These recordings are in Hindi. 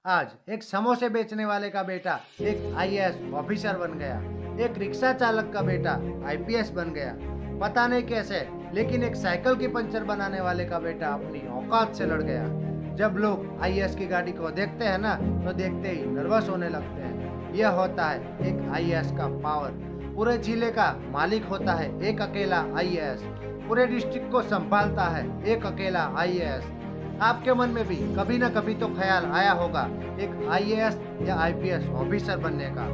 आज एक समोसे बेचने वाले का बेटा एक आईएएस ऑफिसर बन गया। एक रिक्शा चालक का बेटा आईपीएस बन गया। पता नहीं कैसे, लेकिन एक साइकिल की पंचर बनाने वाले का बेटा अपनी औकात से लड़ गया। जब लोग आईएएस की गाड़ी को देखते हैं ना, तो देखते ही नर्वस होने लगते हैं। यह होता है एक आईएएस का पावर। पूरे जिले का मालिक होता है एक अकेला आईएएस। पूरे डिस्ट्रिक्ट को संभालता है एक अकेला आईएएस। आपके मन में भी कभी न कभी तो ख्याल आया होगा एक आईएएस या आईपीएस ऑफिसर बनने का,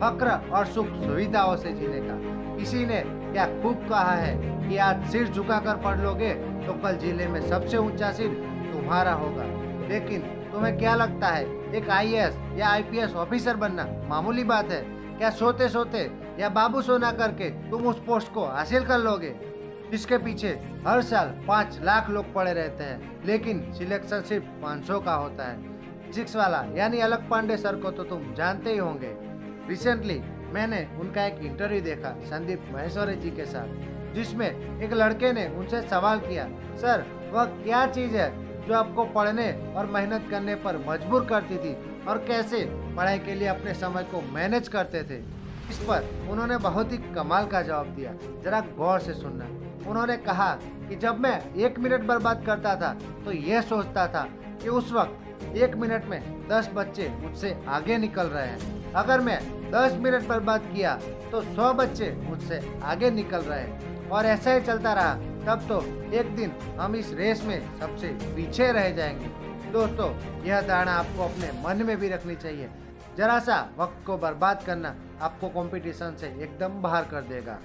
फक्र और सुख सुविधाओं से जीने का। किसी ने क्या खूब कहा है कि आज सिर झुकाकर पढ़ लोगे तो कल जिले में सबसे ऊंचा सिर तुम्हारा होगा। लेकिन तुम्हें क्या लगता है एक आईएएस या आईपीएस ऑफिसर बनना मामूली बात है क्या? सोते सोते या बाबू सोना करके तुम उस पोस्ट को हासिल कर लोगे, जिसके पीछे हर साल 5 लाख लोग पड़े रहते हैं, लेकिन सिलेक्शन सिर्फ 500 का होता है। फिजिक्स वाला यानी अलग पांडे सर को तो तुम जानते ही होंगे। रिसेंटली मैंने उनका एक इंटरव्यू देखा संदीप महेश्वरी जी के साथ, जिसमें एक लड़के ने उनसे सवाल किया, सर वह क्या चीज़ है जो आपको पढ़ने और मेहनत करने पर मजबूर करती थी, और कैसे पढ़ाई के लिए अपने समय को मैनेज करते थे? इस पर उन्होंने बहुत ही कमाल का जवाब दिया। जरा गौर से सुनना। उन्होंने कहा कि जब मैं 1 मिनट बर्बाद करता था तो यह सोचता था कि उस वक्त 1 मिनट में 10 बच्चे मुझसे आगे निकल रहे हैं। अगर मैं 10 मिनट बर्बाद किया तो 100 बच्चे मुझसे आगे निकल रहे हैं, और ऐसा ही चलता रहा तब तो एक दिन हम इस रेस में सबसे पीछे रह जाएंगे। दोस्तों, यह धारणा आपको अपने मन में भी रखनी चाहिए। जरा सा वक्त को बर्बाद करना आपको कंपटीशन से एकदम बाहर कर देगा।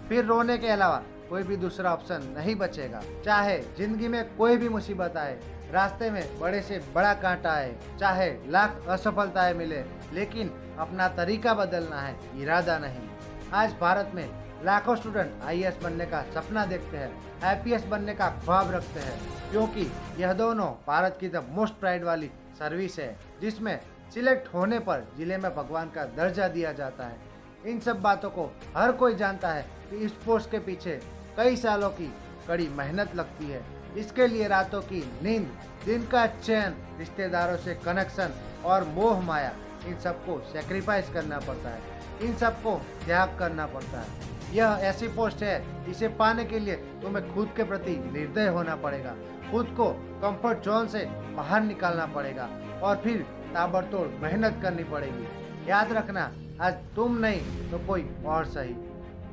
फिर रोने के अलावा कोई भी दूसरा ऑप्शन नहीं बचेगा। चाहे जिंदगी में कोई भी मुसीबत आए, रास्ते में बड़े से बड़ा कांटा आए, चाहे लाख असफलताएं मिले, लेकिन अपना तरीका बदलना है, इरादा नहीं। आज भारत में लाखों स्टूडेंट आईएएस बनने का सपना देखते हैं, आईपीएस बनने का ख्वाब रखते हैं, क्योंकि यह दोनों भारत की द मोस्ट प्राइड वाली सर्विस है, जिसमें सिलेक्ट होने पर जिले में भगवान का दर्जा दिया जाता है। इन सब बातों को हर कोई जानता है कि इस पोस्ट के पीछे कई सालों की कड़ी मेहनत लगती है। इसके लिए रातों की नींद, दिन का चैन, रिश्तेदारों से कनेक्शन और मोह माया, इन सबको सेक्रीफाइस करना पड़ता है, इन सबको त्याग करना पड़ता है। यह ऐसी पोस्ट है, इसे पाने के लिए तुम्हें खुद के प्रति निर्दय होना पड़ेगा, खुद को कंफर्ट जोन से बाहर निकालना पड़ेगा, और फिर ताबड़तोड़ मेहनत करनी पड़ेगी। याद रखना, आज तुम नहीं तो कोई और सही,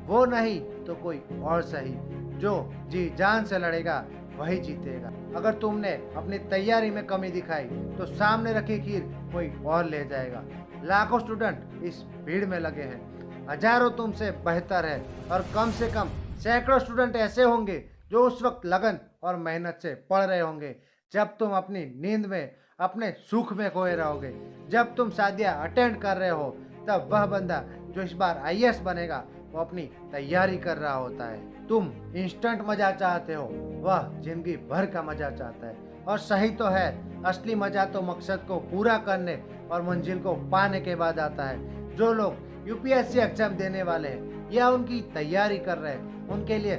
वो नहीं तो कोई और सही। जो जी जान से लड़ेगा वही जीतेगा। अगर तुमने अपनी तैयारी में कमी दिखाई तो सामने रखी खीर कोई और ले जाएगा। लाखों स्टूडेंट इस भीड़ में लगे हैं, हजारों तुमसे बेहतर है, और कम से कम सैकड़ों स्टूडेंट ऐसे होंगे जो उस वक्त लगन और मेहनत से पढ़ रहे होंगे जब तुम अपनी नींद में, अपने सुख में खोए रहोगे। जब तुम शादियां अटेंड कर रहे हो, तब वह बंदा जो इस बार आईएएस बनेगा वो अपनी तैयारी कर रहा होता है। तुम इंस्टेंट मजा चाहते हो, वह जिंदगी भर का मजा चाहता है। और सही तो है, असली मजा तो मकसद को पूरा करने और मंजिल को पाने के बाद आता है। जो लोग यूपीएससी एग्जाम देने वाले हैं या उनकी तैयारी कर रहे हैं, उनके लिए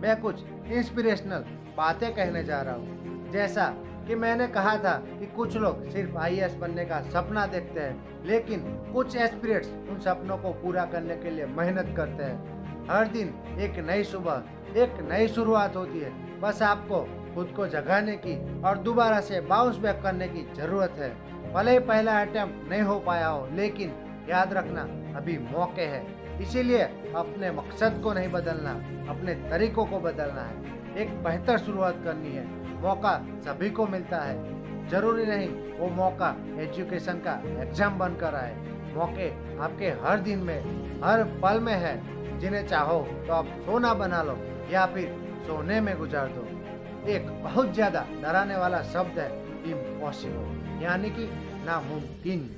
मैं कुछ इंस्पिरेशनल बातें कहने जा रहा हूँ। जैसा कि मैंने कहा था कि कुछ लोग सिर्फ आईएएस बनने का सपना देखते हैं, लेकिन कुछ एस्पिरेट्स उन सपनों को पूरा करने के लिए मेहनत करते हैं। हर दिन एक नई सुबह, एक नई शुरुआत होती है। बस आपको खुद को जगाने की और दोबारा से बाउंस बैक करने की जरूरत है। भले ही पहला अटेम्प्ट नहीं हो पाया हो, लेकिन याद रखना अभी मौके हैं। इसीलिए अपने मकसद को नहीं बदलना, अपने तरीकों को बदलना है। एक बेहतर शुरुआत करनी है। मौका सभी को मिलता है, जरूरी नहीं वो मौका एजुकेशन का एग्जाम बनकर आए। मौके आपके हर दिन में, हर पल में है। जिन्हें चाहो तो आप सोना बना लो या फिर सोने में गुजार दो। एक बहुत ज्यादा डराने वाला शब्द है इम्पॉसिबल, यानी कि नामुमकिन।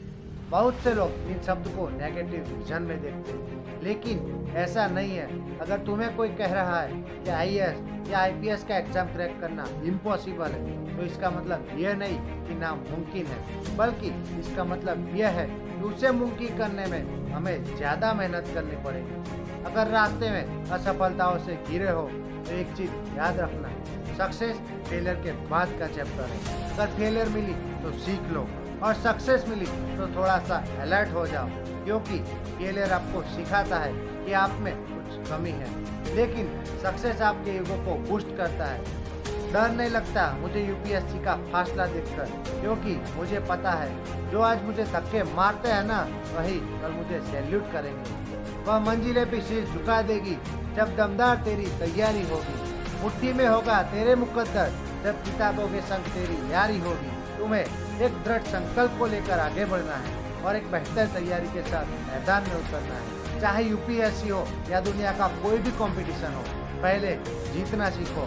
बहुत से लोग इन शब्द को नेगेटिव विजन में देखते हैं, लेकिन ऐसा नहीं है। अगर तुम्हें कोई कह रहा है कि आईएएस या आईपीएस का एग्जाम क्रैक करना इम्पॉसिबल है, तो इसका मतलब यह नहीं कि नामुमकिन है, बल्कि इसका मतलब यह है कि उसे मुमकिन करने में हमें ज़्यादा मेहनत करनी पड़ेगी। अगर रास्ते में असफलताओं से घिरे हो तो एक चीज़ याद रखना, सक्सेस फेलियर के बाद का चैप्टर है। अगर फेलियर मिली तो सीख लो, और सक्सेस मिली तो थोड़ा सा अलर्ट हो जाओ, क्योंकि फेलियर आपको सिखाता है कि आप में कुछ कमी है, लेकिन सक्सेस आपके ईगो को बूस्ट करता है। डर नहीं लगता मुझे यूपीएससी का फासला देखकर, क्योंकि मुझे पता है जो आज मुझे धक्के मारते हैं ना, वही कल मुझे सैल्यूट करेंगे। वह मंजिलें भी शीश झुका देगी जब दमदार तेरी तैयारी होगी। मुट्ठी में होगा तेरे मुकद्दर जब किताबों के संग तेरी यारी होगी। तुम्हें एक दृढ़ संकल्प को लेकर आगे बढ़ना है और एक बेहतर तैयारी के साथ मैदान में उतरना है। चाहे यूपीएससी हो या दुनिया का कोई भी कंपटीशन हो, पहले जीतना सीखो,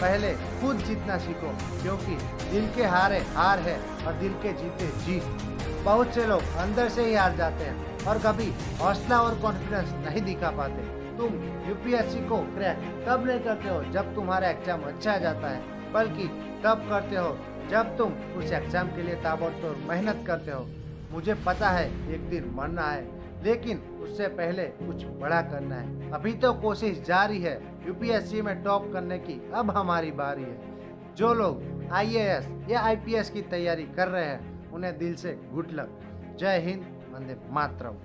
पहले खुद जीतना सीखो, क्योंकि दिल के हारे हार है और दिल के जीते जीत। बहुत से लोग अंदर से ही हार जाते हैं और कभी हौसला और कॉन्फिडेंस नहीं दिखा पाते। तुम यूपीएससी को क्रैक तब नहीं करते हो जब तुम्हारा एग्जाम अच्छा जाता है, बल्कि तब करते हो जब तुम उस एग्जाम के लिए ताबड़तोड़ मेहनत करते हो। मुझे पता है एक दिन मरना है, लेकिन उससे पहले कुछ बड़ा करना है। अभी तो कोशिश जारी है यूपीएससी में टॉप करने की, अब हमारी बारी है। जो लोग आईएएस या आईपीएस की तैयारी कर रहे हैं उन्हें दिल से गुड लक। जय हिंद, वंदे मातरम।